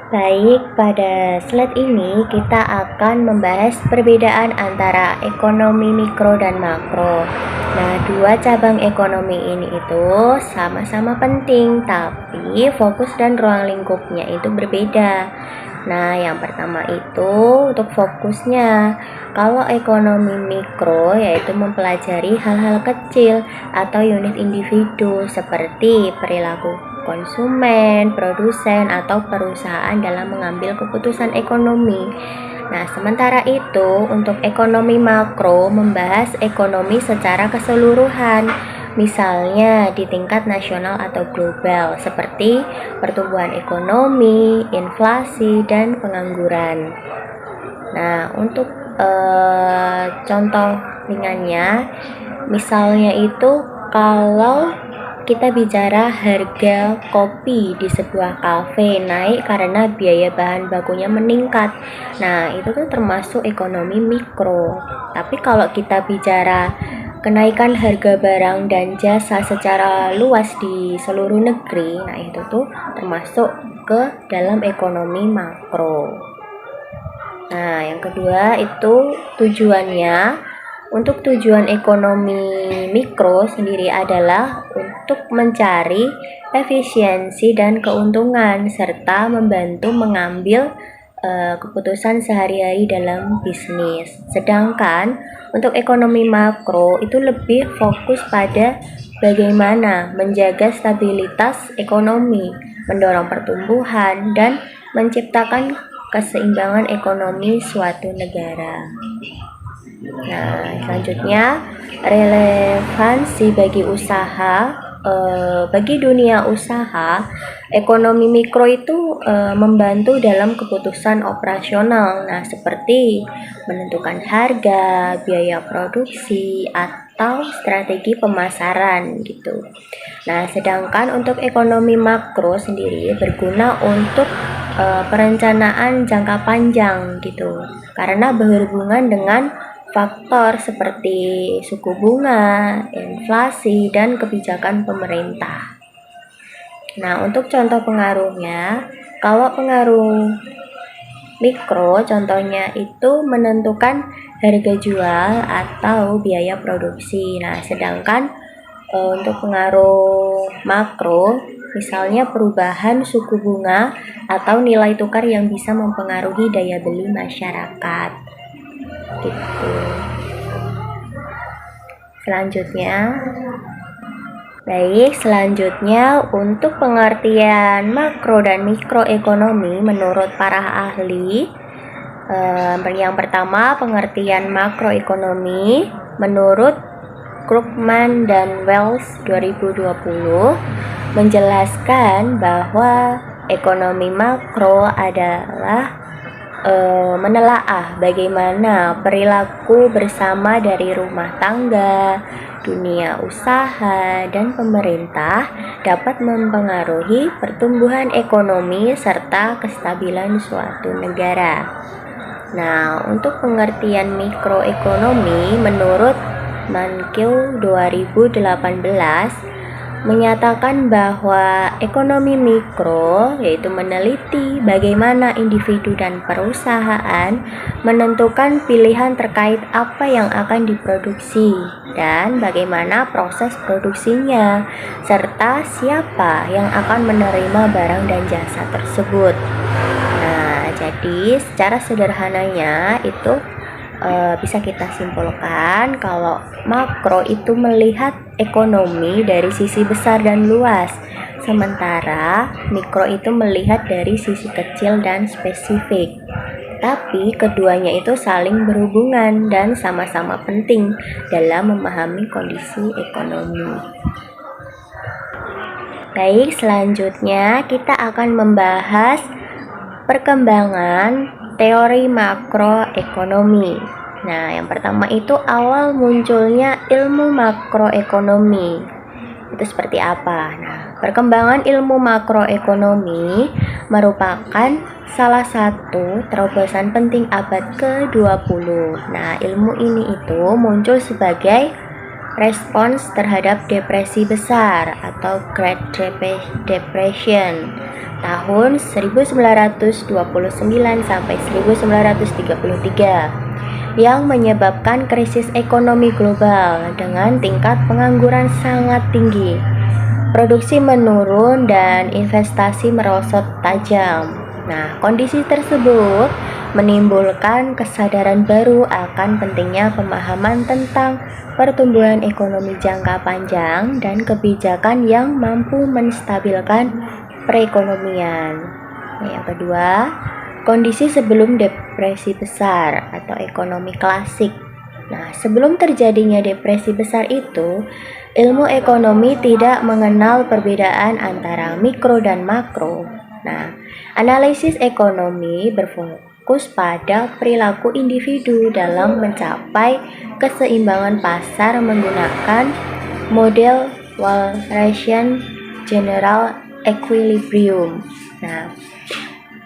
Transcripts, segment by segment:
Baik, pada slide ini kita akan membahas perbedaan antara ekonomi mikro dan makro. Nah, dua cabang ekonomi ini itu sama-sama penting, tapi fokus dan ruang lingkupnya itu berbeda. Nah, yang pertama itu untuk fokusnya. Kalau ekonomi mikro yaitu mempelajari hal-hal kecil atau unit individu seperti perilaku konsumen, produsen, atau perusahaan dalam mengambil keputusan ekonomi. Nah, sementara itu untuk ekonomi makro membahas ekonomi secara keseluruhan, misalnya di tingkat nasional atau global, seperti pertumbuhan ekonomi, inflasi, dan pengangguran. Nah, untuk contoh ringannya, misalnya itu kalau kita bicara harga kopi di sebuah kafe naik karena biaya bahan bakunya meningkat. Nah, itu tuh termasuk ekonomi mikro. Tapi kalau kita bicara kenaikan harga barang dan jasa secara luas di seluruh negeri, nah itu tuh termasuk ke dalam ekonomi makro. Nah, yang kedua itu tujuannya. Untuk tujuan ekonomi mikro sendiri adalah untuk mencari efisiensi dan keuntungan serta membantu mengambil keputusan sehari-hari dalam bisnis. Sedangkan untuk ekonomi makro itu lebih fokus pada bagaimana menjaga stabilitas ekonomi, mendorong pertumbuhan, dan menciptakan keseimbangan ekonomi suatu negara. Nah, selanjutnya relevansi bagi usaha, bagi dunia usaha, ekonomi mikro itu membantu dalam keputusan operasional. Nah, seperti menentukan harga, biaya produksi, atau strategi pemasaran gitu. Nah, sedangkan untuk ekonomi makro sendiri berguna untuk perencanaan jangka panjang gitu, karena berhubungan dengan faktor seperti suku bunga, inflasi, dan kebijakan pemerintah. Nah, untuk contoh pengaruhnya, kalau pengaruh mikro contohnya itu menentukan harga jual atau biaya produksi. Nah, sedangkan untuk pengaruh makro misalnya perubahan suku bunga atau nilai tukar yang bisa mempengaruhi daya beli masyarakat gitu. Selanjutnya untuk pengertian makro dan mikroekonomi menurut para ahli, yang pertama pengertian makroekonomi menurut Krugman dan Wells 2020 menjelaskan bahwa ekonomi makro adalah menelaah bagaimana perilaku bersama dari rumah tangga, dunia usaha, dan pemerintah dapat mempengaruhi pertumbuhan ekonomi serta kestabilan suatu negara. Nah, untuk pengertian mikroekonomi menurut Mankiw 2018 menyatakan bahwa ekonomi mikro yaitu meneliti bagaimana individu dan perusahaan menentukan pilihan terkait apa yang akan diproduksi dan bagaimana proses produksinya serta siapa yang akan menerima barang dan jasa tersebut. Nah, jadi secara sederhananya itu bisa kita simpulkan kalau makro itu melihat ekonomi dari sisi besar dan luas, sementara mikro itu melihat dari sisi kecil dan spesifik. Tapi keduanya itu saling berhubungan dan sama-sama penting dalam memahami kondisi ekonomi. Baik, selanjutnya kita akan membahas perkembangan teori makroekonomi. Nah, yang pertama itu awal munculnya ilmu makroekonomi. Itu seperti apa? Nah, perkembangan ilmu makroekonomi merupakan salah satu terobosan penting abad ke-20. Nah, ilmu ini itu muncul sebagai respons terhadap depresi besar atau Great Depression tahun 1929 sampai 1933 yang menyebabkan krisis ekonomi global dengan tingkat pengangguran sangat tinggi. Produksi menurun dan investasi merosot tajam. Nah, kondisi tersebut menimbulkan kesadaran baru akan pentingnya pemahaman tentang pertumbuhan ekonomi jangka panjang dan kebijakan yang mampu menstabilkan perekonomian. Nah, yang kedua, kondisi sebelum depresi besar atau ekonomi klasik. Nah, sebelum terjadinya depresi besar itu, ilmu ekonomi tidak mengenal perbedaan antara mikro dan makro. Nah, analisis ekonomi berfokus pada perilaku individu dalam mencapai keseimbangan pasar menggunakan model Walrasian General Equilibrium. Nah,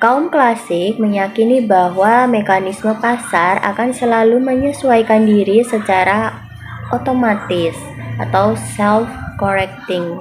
kaum klasik meyakini bahwa mekanisme pasar akan selalu menyesuaikan diri secara otomatis atau self-correcting.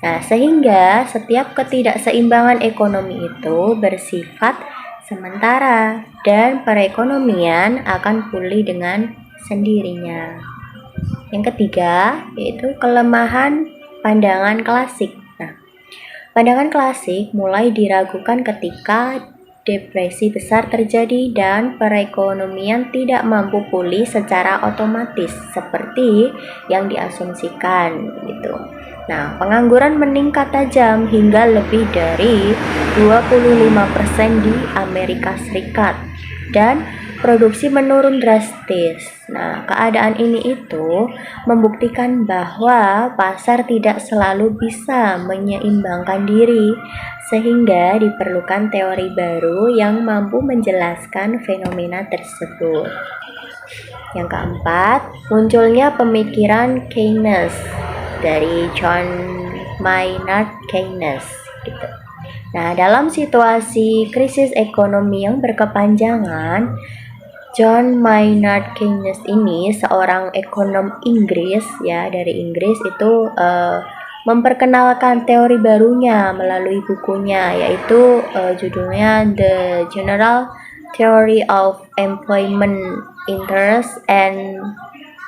Nah, sehingga setiap ketidakseimbangan ekonomi itu bersifat sementara dan perekonomian akan pulih dengan sendirinya. Yang ketiga, yaitu kelemahan pandangan klasik. Pandangan klasik mulai diragukan ketika depresi besar terjadi dan perekonomian tidak mampu pulih secara otomatis seperti yang diasumsikan gitu. Nah, pengangguran meningkat tajam hingga lebih dari 25% di Amerika Serikat dan produksi menurun drastis. Nah, keadaan ini itu membuktikan bahwa pasar tidak selalu bisa menyeimbangkan diri, sehingga diperlukan teori baru yang mampu menjelaskan fenomena tersebut. Yang keempat, munculnya pemikiran Keynes dari John Maynard Keynes gitu. Nah, dalam situasi krisis ekonomi yang berkepanjangan, John Maynard Keynes ini seorang ekonom Inggris ya, dari Inggris itu memperkenalkan teori barunya melalui bukunya, yaitu judulnya The General Theory of Employment, Interest and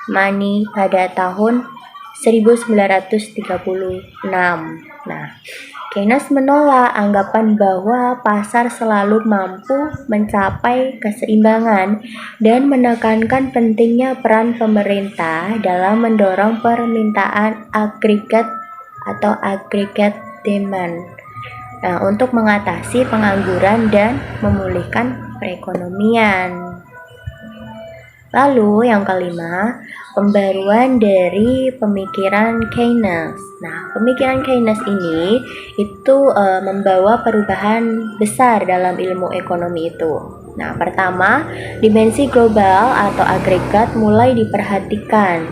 Money pada tahun 1936. Nah, Keynes menolak anggapan bahwa pasar selalu mampu mencapai keseimbangan dan menekankan pentingnya peran pemerintah dalam mendorong permintaan agregat atau aggregate demand untuk mengatasi pengangguran dan memulihkan perekonomian. Lalu yang kelima, pembaruan dari pemikiran Keynes. Nah, pemikiran Keynes ini itu membawa perubahan besar dalam ilmu ekonomi itu. Nah, pertama, dimensi global atau agregat mulai diperhatikan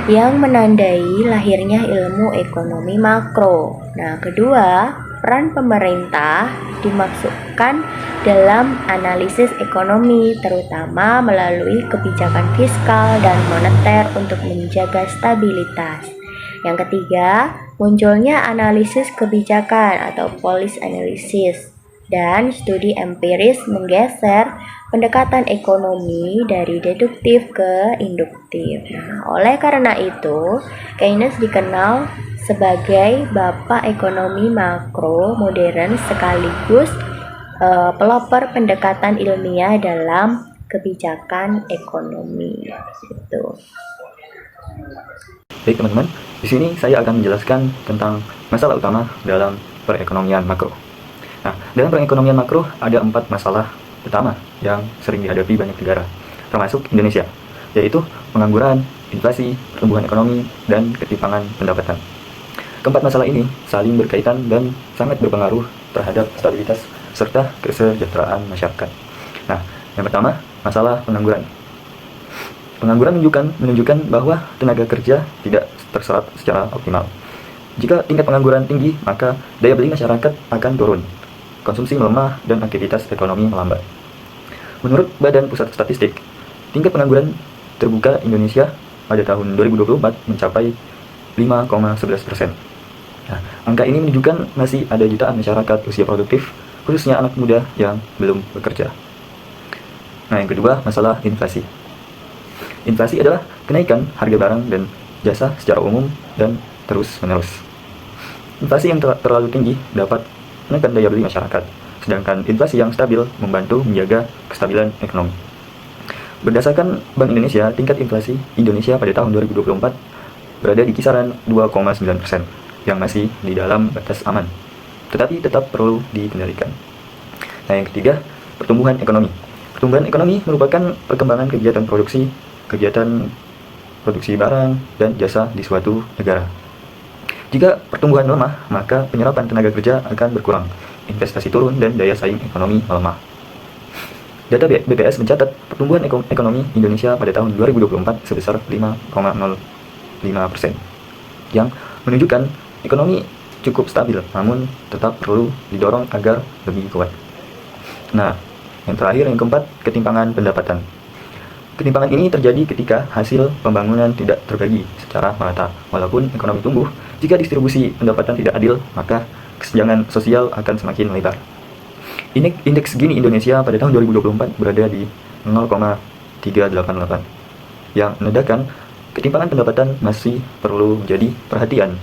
yang menandai lahirnya ilmu ekonomi makro. Nah, kedua, peran pemerintah dimaksudkan dalam analisis ekonomi, terutama melalui kebijakan fiskal dan moneter untuk menjaga stabilitas. Yang ketiga, munculnya analisis kebijakan atau policy analysis dan studi empiris menggeser pendekatan ekonomi dari deduktif ke induktif. Nah, oleh karena itu, Keynes dikenal sebagai bapak ekonomi makro modern sekaligus pelopor pendekatan ilmiah dalam kebijakan ekonomi. Gitu. Baik teman-teman, di sini saya akan menjelaskan tentang masalah utama dalam perekonomian makro. Nah, dalam perekonomian makro ada 4 masalah utama yang sering dihadapi banyak negara, termasuk Indonesia, yaitu pengangguran, inflasi, pertumbuhan ekonomi, dan ketimpangan pendapatan. Keempat masalah ini saling berkaitan dan sangat berpengaruh terhadap stabilitas serta kesejahteraan masyarakat. Nah, yang pertama, masalah pengangguran. Pengangguran menunjukkan bahwa tenaga kerja tidak terserap secara optimal. Jika tingkat pengangguran tinggi, maka daya beli masyarakat akan turun, konsumsi melemah, dan aktivitas ekonomi melambat. Menurut Badan Pusat Statistik, tingkat pengangguran terbuka Indonesia pada tahun 2024 mencapai 5,11%. Nah, angka ini menunjukkan masih ada jutaan masyarakat usia produktif, khususnya anak muda yang belum bekerja. Nah, yang kedua, masalah inflasi. Inflasi adalah kenaikan harga barang dan jasa secara umum dan terus-menerus. Inflasi yang terlalu tinggi dapat menekan daya beli masyarakat, sedangkan inflasi yang stabil membantu menjaga kestabilan ekonomi. Berdasarkan Bank Indonesia, tingkat inflasi Indonesia pada tahun 2024 berada di kisaran 2,9%, yang masih di dalam batas aman, tetapi tetap perlu dikendalikan. Nah, yang ketiga, pertumbuhan ekonomi. Pertumbuhan ekonomi merupakan perkembangan kegiatan produksi barang dan jasa di suatu negara. Jika pertumbuhan lemah, maka penyerapan tenaga kerja akan berkurang, investasi turun, dan daya saing ekonomi melemah. Data BPS mencatat pertumbuhan ekonomi Indonesia pada tahun 2024 sebesar 5,05%, yang menunjukkan ekonomi cukup stabil, namun tetap perlu didorong agar lebih kuat. Nah, yang terakhir, yang keempat, ketimpangan pendapatan. Ketimpangan ini terjadi ketika hasil pembangunan tidak terbagi secara merata. Walaupun ekonomi tumbuh, jika distribusi pendapatan tidak adil, maka kesenjangan sosial akan semakin lebar. Indeks Gini Indonesia pada tahun 2024 berada di 0,388, yang menandakan ketimpangan pendapatan masih perlu menjadi perhatian.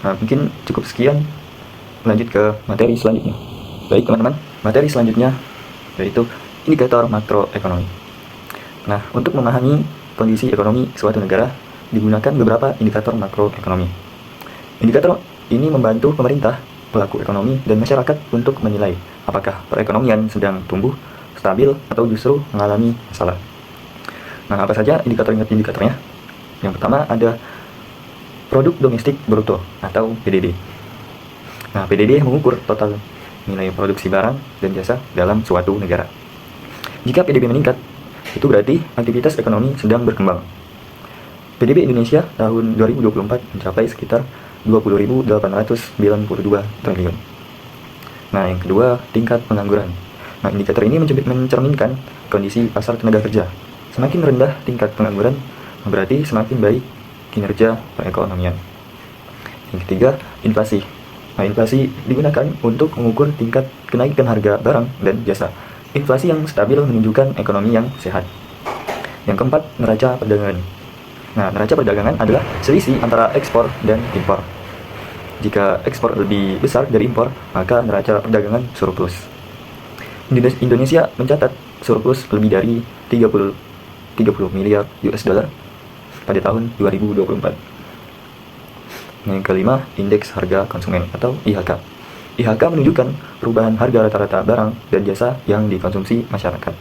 Nah, mungkin cukup sekian, lanjut ke materi selanjutnya. Baik teman-teman, materi selanjutnya yaitu indikator makroekonomi. Nah, untuk memahami kondisi ekonomi suatu negara, digunakan beberapa indikator makroekonomi. Indikator ini membantu pemerintah, pelaku ekonomi, dan masyarakat untuk menilai apakah perekonomian sedang tumbuh, stabil, atau justru mengalami masalah. Nah, apa saja indikatornya? Yang pertama ada produk domestik bruto atau PDB. Nah, PDB mengukur total nilai produksi barang dan jasa dalam suatu negara. Jika PDB meningkat, itu berarti aktivitas ekonomi sedang berkembang. PDB Indonesia tahun 2024 mencapai sekitar 20.892 triliun. Nah, yang kedua, tingkat pengangguran. Nah, indikator ini mencerminkan kondisi pasar tenaga kerja. Semakin rendah tingkat pengangguran, berarti semakin baik kinerja perekonomian. Yang ketiga, inflasi. Nah, inflasi digunakan untuk mengukur tingkat kenaikan harga barang dan jasa. Inflasi yang stabil menunjukkan ekonomi yang sehat. Yang keempat, neraca perdagangan. Nah, neraca perdagangan adalah selisih antara ekspor dan impor. Jika ekspor lebih besar dari impor, maka neraca perdagangan surplus. Indonesia mencatat surplus lebih dari 30 miliar US dollar pada tahun 2024. Yang kelima, indeks harga konsumen atau IHK. IHK menunjukkan perubahan harga rata-rata barang dan jasa yang dikonsumsi masyarakat.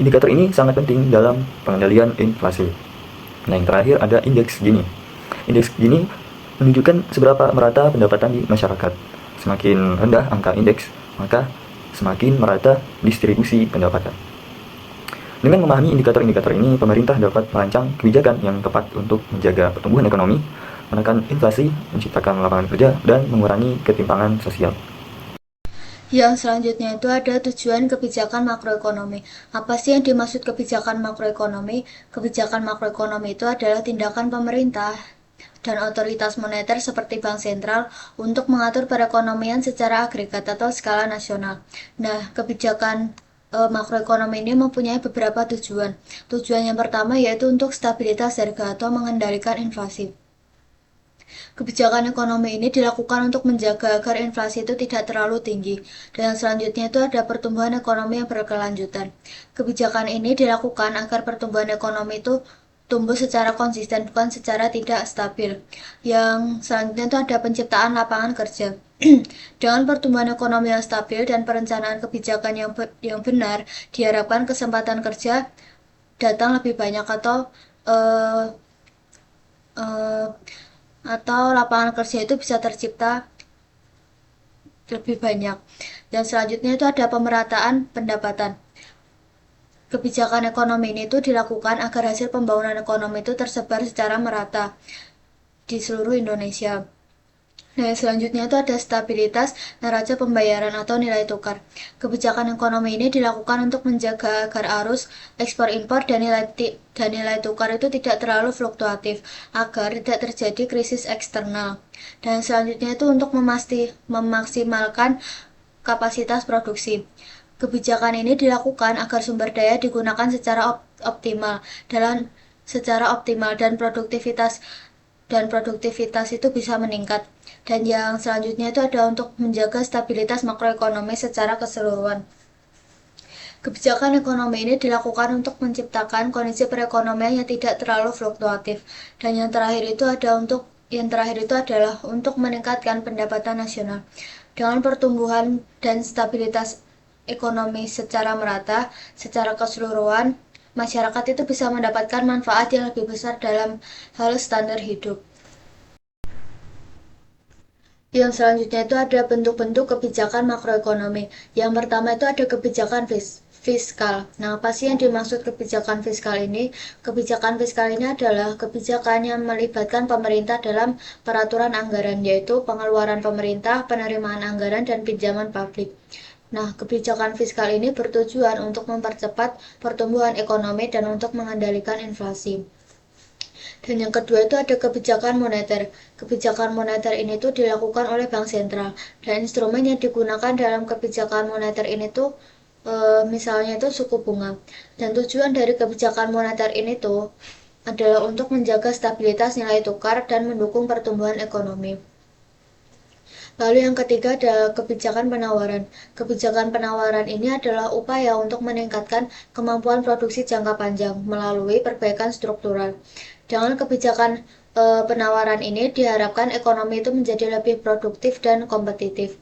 Indikator ini sangat penting dalam pengendalian inflasi. Nah, yang terakhir ada indeks Gini. Indeks Gini menunjukkan seberapa merata pendapatan di masyarakat. Semakin rendah angka indeks, maka semakin merata distribusi pendapatan. Dengan memahami indikator-indikator ini, pemerintah dapat merancang kebijakan yang tepat untuk menjaga pertumbuhan ekonomi, menekan inflasi, menciptakan lapangan kerja, dan mengurangi ketimpangan sosial. Yang selanjutnya itu ada tujuan kebijakan makroekonomi. Apa sih yang dimaksud kebijakan makroekonomi? Kebijakan makroekonomi itu adalah tindakan pemerintah dan otoritas moneter seperti bank sentral untuk mengatur perekonomian secara agregat atau skala nasional. Nah, kebijakan makroekonomi ini mempunyai beberapa tujuan. Tujuan yang pertama yaitu untuk stabilitas harga atau mengendalikan inflasi. Kebijakan ekonomi ini dilakukan untuk menjaga agar inflasi itu tidak terlalu tinggi. Dan selanjutnya itu ada pertumbuhan ekonomi yang berkelanjutan. Kebijakan ini dilakukan agar pertumbuhan ekonomi itu tumbuh secara konsisten, bukan secara tidak stabil. Yang selanjutnya itu ada penciptaan lapangan kerja. Dengan pertumbuhan ekonomi yang stabil dan perencanaan kebijakan yang benar, diharapkan kesempatan kerja datang lebih banyak uh, uh, atau lapangan kerja itu bisa tercipta lebih banyak. Dan selanjutnya itu ada pemerataan pendapatan. Kebijakan ekonomi ini itu dilakukan agar hasil pembangunan ekonomi itu tersebar secara merata di seluruh Indonesia. Nah, selanjutnya itu ada stabilitas neraca pembayaran atau nilai tukar. Kebijakan ekonomi ini dilakukan untuk menjaga agar arus ekspor impor dan nilai tukar itu tidak terlalu fluktuatif agar tidak terjadi krisis eksternal. Dan selanjutnya itu untuk memaksimalkan kapasitas produksi. Kebijakan ini dilakukan agar sumber daya digunakan secara optimal dan produktivitas itu bisa meningkat. Dan yang selanjutnya itu ada untuk menjaga stabilitas makroekonomi secara keseluruhan. Kebijakan ekonomi ini dilakukan untuk menciptakan kondisi perekonomian yang tidak terlalu fluktuatif. Dan yang terakhir itu adalah untuk meningkatkan pendapatan nasional. Dengan pertumbuhan dan stabilitas ekonomi secara merata, secara keseluruhan, masyarakat itu bisa mendapatkan manfaat yang lebih besar dalam hal standar hidup. Yang selanjutnya itu ada bentuk-bentuk kebijakan makroekonomi. Yang pertama itu ada kebijakan fiskal. Nah, apa sih yang dimaksud kebijakan fiskal ini? Kebijakan fiskal ini adalah kebijakan yang melibatkan pemerintah dalam peraturan anggaran, yaitu pengeluaran pemerintah, penerimaan anggaran, dan pinjaman publik. Nah, kebijakan fiskal ini bertujuan untuk mempercepat pertumbuhan ekonomi dan untuk mengendalikan inflasi. Dan yang kedua itu ada kebijakan moneter. Kebijakan moneter ini tuh dilakukan oleh bank sentral. Dan instrumen yang digunakan dalam kebijakan moneter ini tuh misalnya itu suku bunga. Dan tujuan dari kebijakan moneter ini tuh adalah untuk menjaga stabilitas nilai tukar dan mendukung pertumbuhan ekonomi. Lalu yang ketiga ada kebijakan penawaran. Kebijakan penawaran ini adalah upaya untuk meningkatkan kemampuan produksi jangka panjang melalui perbaikan struktural. Dengan kebijakan penawaran ini diharapkan ekonomi itu menjadi lebih produktif dan kompetitif.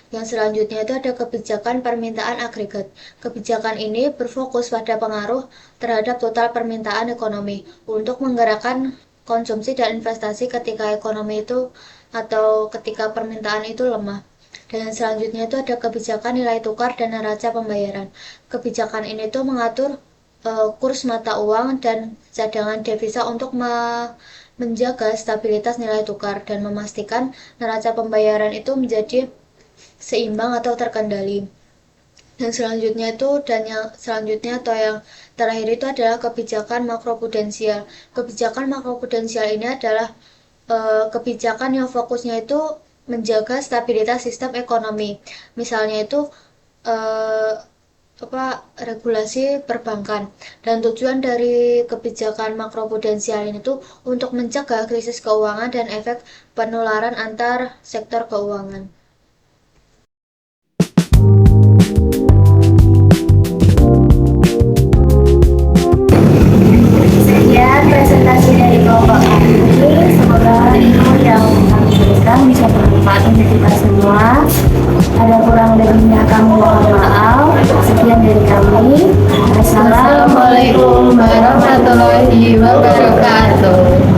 Yang selanjutnya itu ada kebijakan permintaan agregat. Kebijakan ini berfokus pada pengaruh terhadap total permintaan ekonomi untuk menggerakkan konsumsi dan investasi ketika ekonomi itu atau ketika permintaan itu lemah. Dan yang selanjutnya itu ada kebijakan nilai tukar dan neraca pembayaran. Kebijakan ini tuh mengatur kurs mata uang dan cadangan devisa untuk menjaga stabilitas nilai tukar dan memastikan neraca pembayaran itu menjadi seimbang atau terkendali. Dan yang selanjutnya atau yang terakhir itu adalah kebijakan makroprudensial. Kebijakan makroprudensial ini adalah kebijakan yang fokusnya itu menjaga stabilitas sistem ekonomi. Misalnya itu regulasi perbankan. Dan tujuan dari kebijakan makroprudensial ini tuh untuk mencegah krisis keuangan dan efek penularan antar sektor keuangan. Sekian presentasi dari kelompok kami. Semoga ilmu yang kami berikan bisa bermanfaat untuk kita semua. Ada kurang lebihnya kami mohon maaf. Sekian dari kami. Assalamualaikum warahmatullahi wabarakatuh.